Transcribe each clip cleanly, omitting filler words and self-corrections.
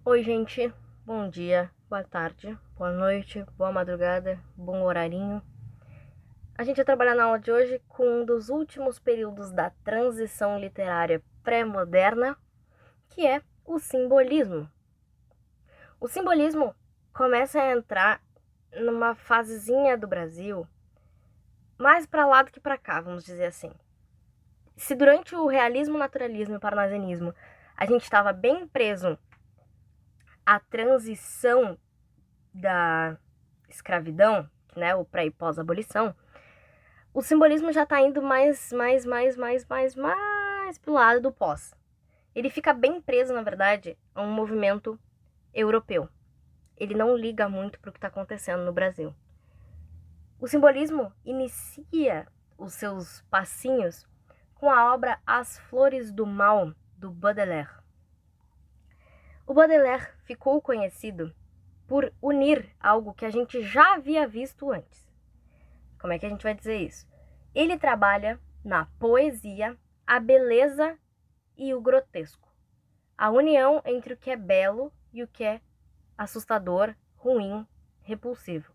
Oi, gente. Bom dia, boa tarde, boa noite, boa madrugada, bom horarinho. A gente vai trabalhar na aula de hoje com um dos últimos períodos da transição literária pré-moderna, que é o simbolismo. O simbolismo começa a entrar numa fasezinha do Brasil mais para lá do que para cá, vamos dizer assim. Se durante o realismo, naturalismo e o parnasianismo a gente estava bem preso à transição da escravidão, né, o pré e pós-abolição, o simbolismo já tá indo mais pro lado do pós. Ele fica bem preso, na verdade, a um movimento europeu. Ele não liga muito pro que tá acontecendo no Brasil. O simbolismo inicia os seus passinhos com a obra As Flores do Mal, do Baudelaire. O Baudelaire ficou conhecido por unir algo que a gente já havia visto antes. Como é que a gente vai dizer isso? Ele trabalha na poesia a beleza e o grotesco. A união entre o que é belo e o que é assustador, ruim, repulsivo.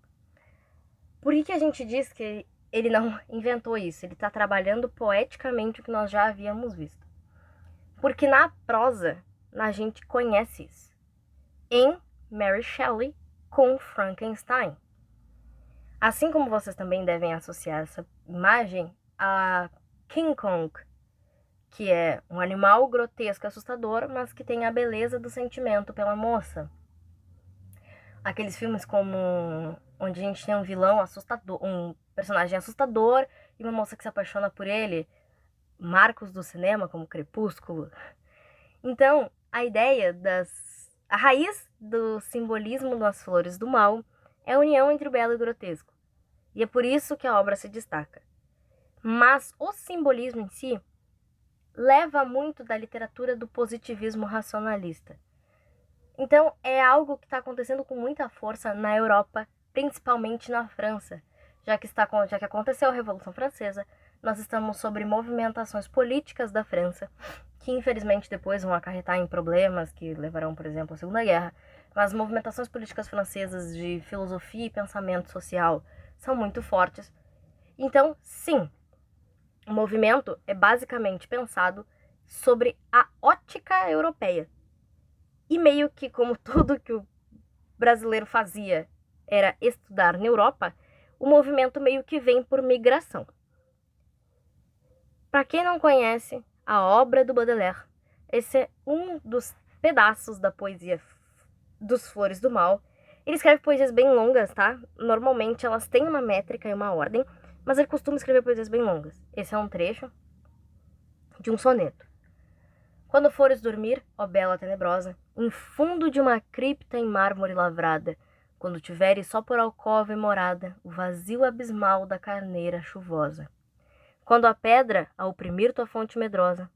Por que a gente diz que ele não inventou isso? Ele está trabalhando poeticamente o que nós já havíamos visto. Porque na prosa a gente conhece isso. Em Mary Shelley com Frankenstein. Assim como vocês também devem associar essa imagem a King Kong, que é um animal grotesco e assustador, mas que tem a beleza do sentimento pela moça. Aqueles filmes como onde a gente tem um vilão assustador, um personagem assustador e uma moça que se apaixona por ele, marcos do cinema como Crepúsculo. Então, a raiz do simbolismo das Flores do Mal é a união entre o belo e o grotesco. E é por isso que a obra se destaca. Mas o simbolismo em si leva muito da literatura do positivismo racionalista. Então, é algo que está acontecendo com muita força na Europa, principalmente na França. Já que aconteceu a Revolução Francesa, nós estamos sobre movimentações políticas da França, que infelizmente depois vão acarretar em problemas que levarão, por exemplo, à Segunda Guerra. Mas movimentações políticas francesas de filosofia e pensamento social são muito fortes. Então, sim, o movimento é basicamente pensado sobre a ótica europeia. E meio que como tudo que o brasileiro fazia era estudar na Europa, o movimento meio que vem por migração. Para quem não conhece a obra do Baudelaire, esse é um dos pedaços da poesia dos Flores do Mal. Ele escreve poesias bem longas, tá? Normalmente elas têm uma métrica e uma ordem, mas ele costuma escrever poesias bem longas. Esse é um trecho de um soneto. Quando fores dormir, ó bela tenebrosa, em fundo de uma cripta em mármore lavrada, quando tiveres só por alcova e morada o vazio abismal da carneira chuvosa. Quando a pedra a oprimir tua fonte medrosa,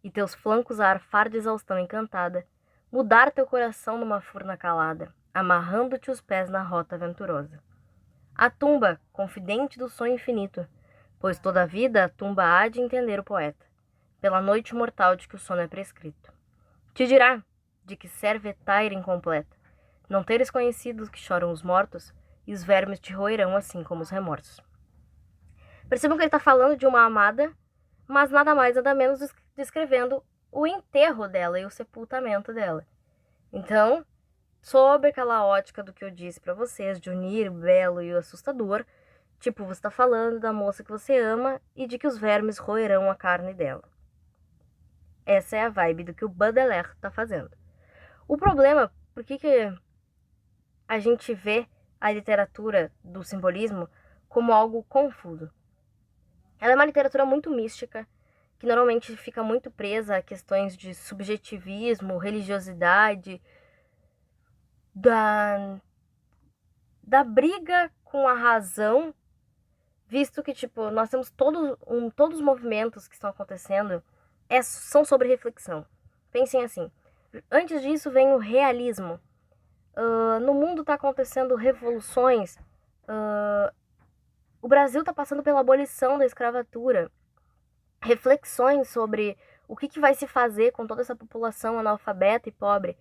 e teus flancos a arfar de exaustão encantada, mudar teu coração numa furna calada, amarrando-te os pés na rota venturosa. A tumba, confidente do sonho infinito, pois toda a vida a tumba há de entender o poeta, pela noite mortal de que o sono é prescrito. Te dirá de que serve etaira incompleta, não teres conhecido que choram os mortos, e os vermes te roerão assim como os remorsos. Percebam que ele está falando de uma amada, mas nada mais nada menos descrevendo o enterro dela e o sepultamento dela. Então, sobre aquela ótica do que eu disse para vocês, de unir o belo e o assustador, tipo, você está falando da moça que você ama e de que os vermes roerão a carne dela. Essa é a vibe do que o Baudelaire está fazendo. O problema, por que a gente vê a literatura do simbolismo como algo confuso? Ela é uma literatura muito mística, que normalmente fica muito presa a questões de subjetivismo, religiosidade, da briga com a razão, visto que, tipo, nós temos todos os movimentos que estão acontecendo são sobre reflexão. Pensem assim, antes disso vem o realismo. No mundo está acontecendo revoluções, o Brasil está passando pela abolição da escravatura, reflexões sobre o que vai se fazer com toda essa população analfabeta e pobre.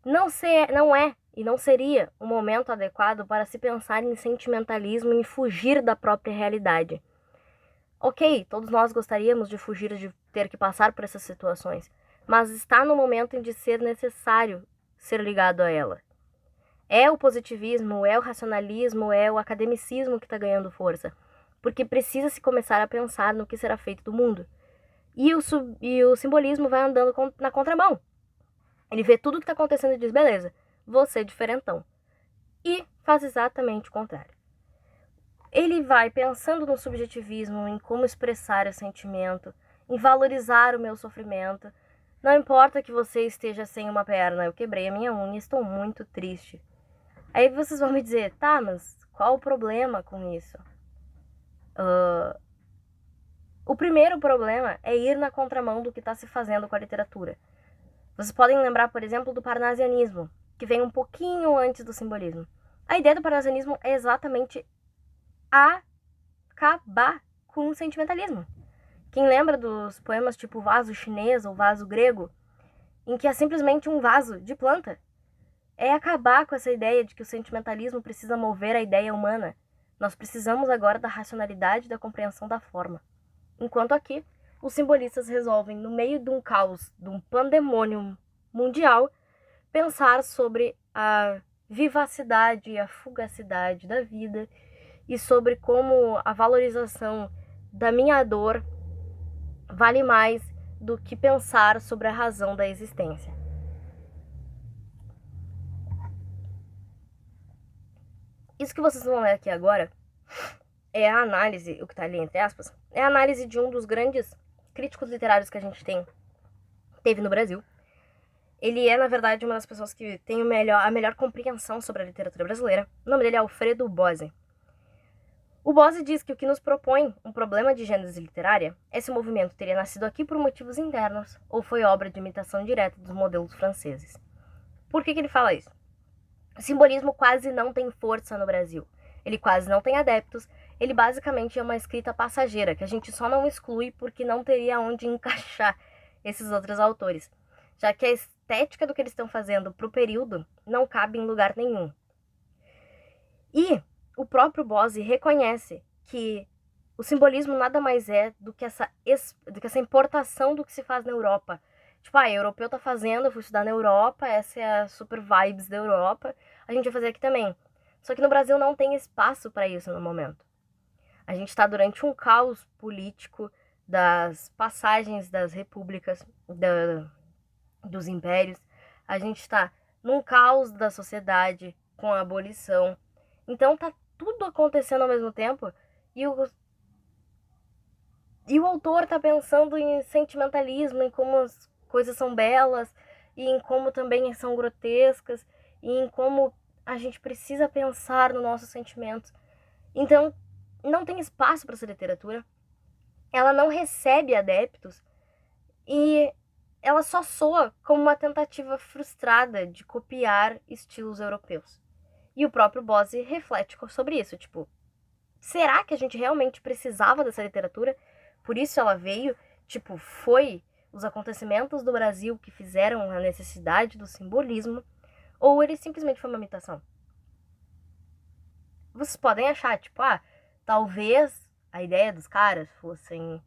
não é e não seria o momento adequado para se pensar em sentimentalismo e fugir da própria realidade. Ok, todos nós gostaríamos de fugir de ter que passar por essas situações, mas está no momento em de ser necessário ser ligado a ela. É o positivismo, é o racionalismo, é o academicismo que está ganhando força, porque precisa se começar a pensar no que será feito do mundo. E o simbolismo vai andando na contramão. Ele vê tudo o que está acontecendo e diz, beleza, vou ser diferentão. E faz exatamente o contrário. Ele vai pensando no subjetivismo, em como expressar o sentimento, em valorizar o meu sofrimento. Não importa que você esteja sem uma perna, eu quebrei a minha unha e estou muito triste. Aí vocês vão me dizer, tá, mas qual o problema com isso? O primeiro problema é ir na contramão do que está se fazendo com a literatura. Vocês podem lembrar, por exemplo, do parnasianismo, que vem um pouquinho antes do simbolismo. A ideia do parnasianismo é exatamente acabar com o sentimentalismo. Quem lembra dos poemas tipo vaso chinês ou vaso grego, em que é simplesmente um vaso de planta? É acabar com essa ideia de que o sentimentalismo precisa mover a ideia humana. Nós precisamos agora da racionalidade e da compreensão da forma. Enquanto aqui, os simbolistas resolvem, no meio de um caos, de um pandemônio mundial, pensar sobre a vivacidade e a fugacidade da vida e sobre como a valorização da minha dor vale mais do que pensar sobre a razão da existência. Isso que vocês vão ler aqui agora é a análise, o que está ali entre aspas, é a análise de um dos grandes críticos literários que a gente teve no Brasil. Ele é, na verdade, uma das pessoas que tem a melhor compreensão sobre a literatura brasileira. O nome dele é Alfredo Bozzi. O Bozzi diz que o que nos propõe um problema de gênese literária é se o movimento teria nascido aqui por motivos internos ou foi obra de imitação direta dos modelos franceses. Por que ele fala isso? O simbolismo quase não tem força no Brasil. Ele quase não tem adeptos. Ele basicamente é uma escrita passageira, que a gente só não exclui porque não teria onde encaixar esses outros autores, já que a estética do que eles estão fazendo pro período não cabe em lugar nenhum. E o próprio Bozzi reconhece que o simbolismo nada mais é do que essa importação do que se faz na Europa. Tipo, europeu tá fazendo, eu fui estudar na Europa, essa é a super vibes da Europa, a gente vai fazer aqui também. Só que no Brasil não tem espaço para isso no momento. A gente está durante um caos político das passagens das repúblicas, dos impérios. A gente está num caos da sociedade com a abolição. Então tá tudo acontecendo ao mesmo tempo e o autor tá pensando em sentimentalismo, em como as coisas são belas e em como também são grotescas e em como a gente precisa pensar nos nossos sentimentos. Então, não tem espaço para essa literatura. Ela não recebe adeptos e ela só soa como uma tentativa frustrada de copiar estilos europeus. E o próprio Bozzi reflete sobre isso, tipo, será que a gente realmente precisava dessa literatura? Por isso ela veio, tipo, foi os acontecimentos do Brasil que fizeram a necessidade do simbolismo, ou ele simplesmente foi uma imitação? Vocês podem achar, tipo, talvez a ideia dos caras fossem,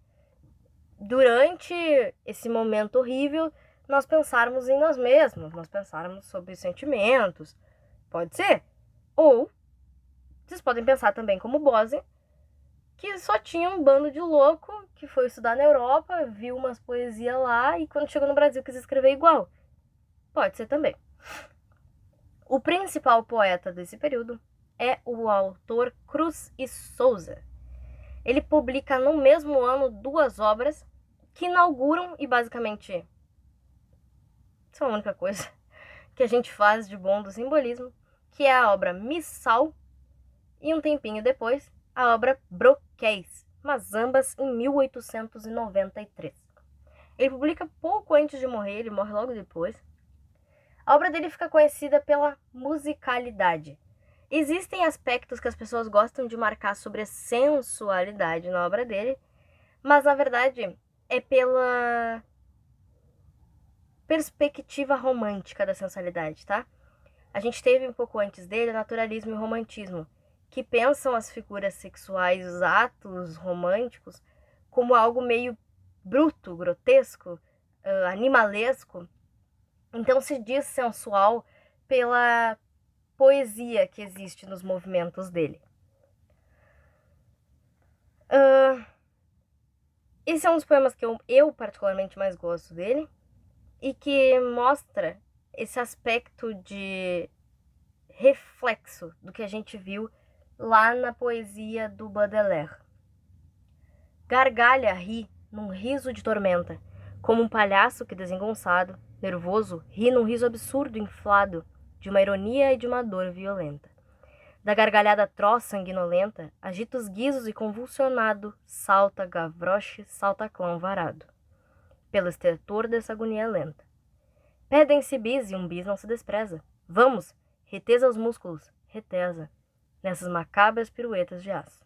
durante esse momento horrível, nós pensarmos em nós mesmos, nós pensarmos sobre sentimentos. Pode ser. Ou vocês podem pensar também como Bozzi, que só tinha um bando de louco que foi estudar na Europa, viu umas poesias lá e quando chegou no Brasil quis escrever igual. Pode ser também. O principal poeta desse período é o autor Cruz e Souza. Ele publica no mesmo ano 2 obras que inauguram e basicamente são a única coisa que a gente faz de bom do simbolismo, que é a obra Missal e um tempinho depois a obra Broquéis, mas ambas em 1893. Ele publica pouco antes de morrer, ele morre logo depois. A obra dele fica conhecida pela musicalidade. Existem aspectos que as pessoas gostam de marcar sobre a sensualidade na obra dele, mas na verdade é pelo perspectiva romântica da sensualidade, tá? A gente teve um pouco antes dele o naturalismo e o romantismo, que pensam as figuras sexuais, os atos românticos, como algo meio bruto, grotesco, animalesco. Então se diz sensual pela poesia que existe nos movimentos dele. Esse é um dos poemas que eu particularmente mais gosto dele e que mostra esse aspecto de reflexo do que a gente viu lá na poesia do Baudelaire. Gargalha, ri, num riso de tormenta, como um palhaço que, desengonçado, nervoso, ri num riso absurdo, inflado, de uma ironia e de uma dor violenta. Da gargalhada atroz, sanguinolenta, agita os guizos e convulsionado, salta Gavroche, salta clã varado, pelo estertor dessa agonia lenta. Pedem-se bis e um bis não se despreza. Vamos, retesa os músculos, retesa, nessas macabras piruetas de aço.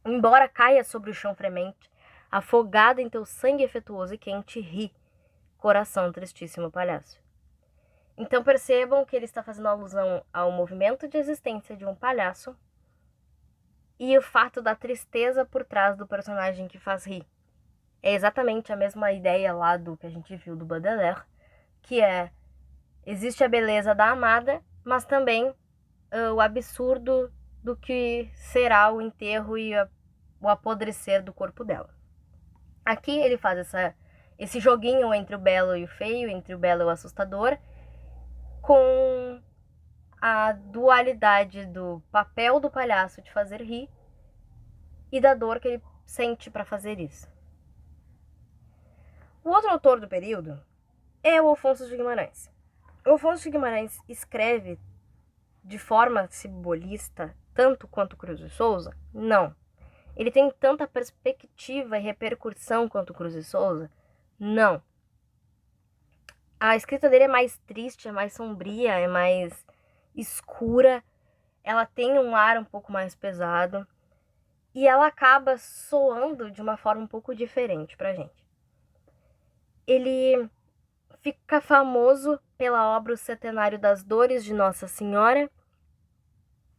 Embora caia sobre o chão fremente, afogado em teu sangue efetuoso e quente, ri, coração tristíssimo palhaço. Então percebam que ele está fazendo alusão ao movimento de existência de um palhaço e o fato da tristeza por trás do personagem que faz rir. É exatamente a mesma ideia lá do que a gente viu do Baudelaire, que existe a beleza da amada, mas também o absurdo do que será o enterro e o apodrecer do corpo dela. Aqui ele faz esse joguinho entre o belo e o feio, entre o belo e o assustador, com a dualidade do papel do palhaço de fazer rir e da dor que ele sente para fazer isso. O outro autor do período é o Afonso de Guimarães. O Afonso de Guimarães escreve de forma simbolista tanto quanto Cruz de Souza? Não. Ele tem tanta perspectiva e repercussão quanto Cruz de Souza? Não. A escrita dele é mais triste, é mais sombria, é mais escura, ela tem um ar um pouco mais pesado e ela acaba soando de uma forma um pouco diferente pra gente. Ele fica famoso pela obra O Centenário das Dores de Nossa Senhora.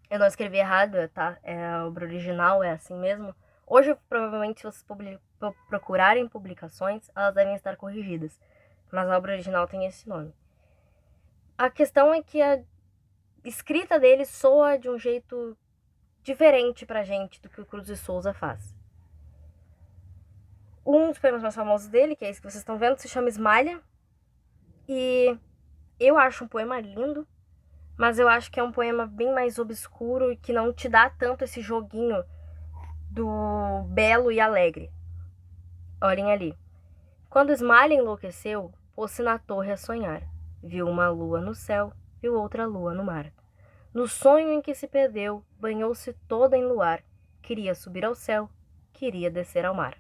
Eu não escrevi errado, tá? A obra original é assim mesmo. Hoje, provavelmente, se vocês procurarem publicações, elas devem estar corrigidas. Mas a obra original tem esse nome. A questão é que a escrita dele soa de um jeito diferente pra gente do que o Cruz de Souza faz. Um dos poemas mais famosos dele, que é esse que vocês estão vendo, se chama Esmalha. E eu acho um poema lindo, mas eu acho que é um poema bem mais obscuro e que não te dá tanto esse joguinho do belo e alegre. Olhem ali. Quando Esmalha enlouqueceu, pôs-se na torre a sonhar. Viu uma lua no céu, viu outra lua no mar. No sonho em que se perdeu, banhou-se toda em luar. Queria subir ao céu, queria descer ao mar.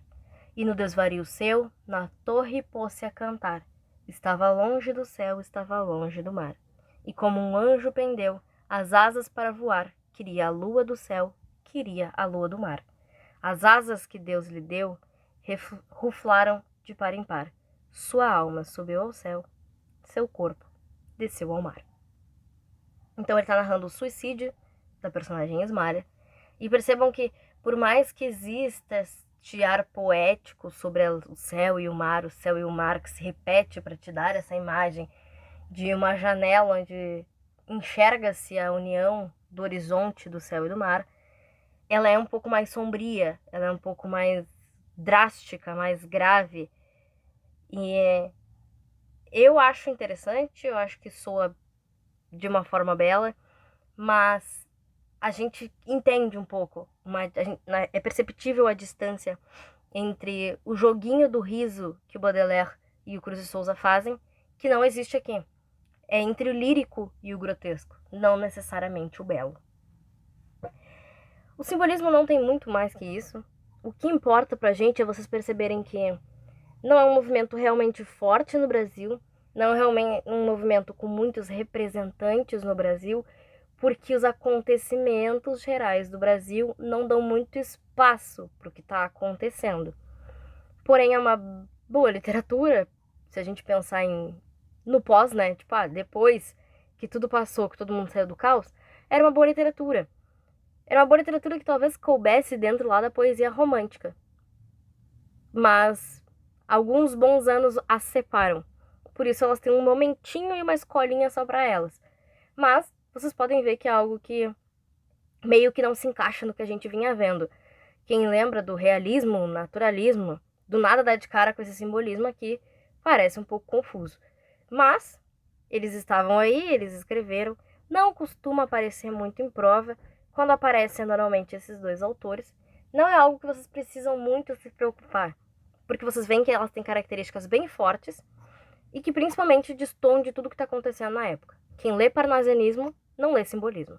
E no desvario seu, na torre pôs-se a cantar. Estava longe do céu, estava longe do mar. E como um anjo pendeu as asas para voar, queria a lua do céu, queria a lua do mar. As asas que Deus lhe deu ruflaram de par em par. Sua alma subiu ao céu, seu corpo desceu ao mar. Então ele está narrando o suicídio da personagem Esmalha. E percebam que, por mais que exista este ar poético sobre o céu e o mar que se repete para te dar essa imagem de uma janela onde enxerga-se a união do horizonte do céu e do mar, ela é um pouco mais sombria, ela é um pouco mais drástica, mais grave. E eu acho interessante, eu acho que soa de uma forma bela, mas a gente entende um pouco, é perceptível a distância entre o joguinho do riso que o Baudelaire e o Cruz de Souza fazem, que não existe aqui. É entre o lírico e o grotesco, não necessariamente o belo. O simbolismo não tem muito mais que isso. O que importa pra gente é vocês perceberem que não é um movimento realmente forte no Brasil, não é realmente um movimento com muitos representantes no Brasil, porque os acontecimentos gerais do Brasil não dão muito espaço para o que está acontecendo. Porém, é uma boa literatura, se a gente pensar em no pós, né? Tipo, depois que tudo passou, que todo mundo saiu do caos, era uma boa literatura. Era uma boa literatura que talvez coubesse dentro lá da poesia romântica. Mas alguns bons anos as separam. Por isso elas têm um momentinho e uma escolinha só pra elas. Mas vocês podem ver que é algo que meio que não se encaixa no que a gente vinha vendo. Quem lembra do realismo, naturalismo, do nada dá de cara com esse simbolismo aqui, parece um pouco confuso. Mas eles estavam aí, eles escreveram, não costuma aparecer muito em prova. Quando aparecem normalmente esses dois autores, não é algo que vocês precisam muito se preocupar, porque vocês veem que elas têm características bem fortes e que principalmente destoam de tudo que está acontecendo na época. Quem lê parnasianismo não lê simbolismo.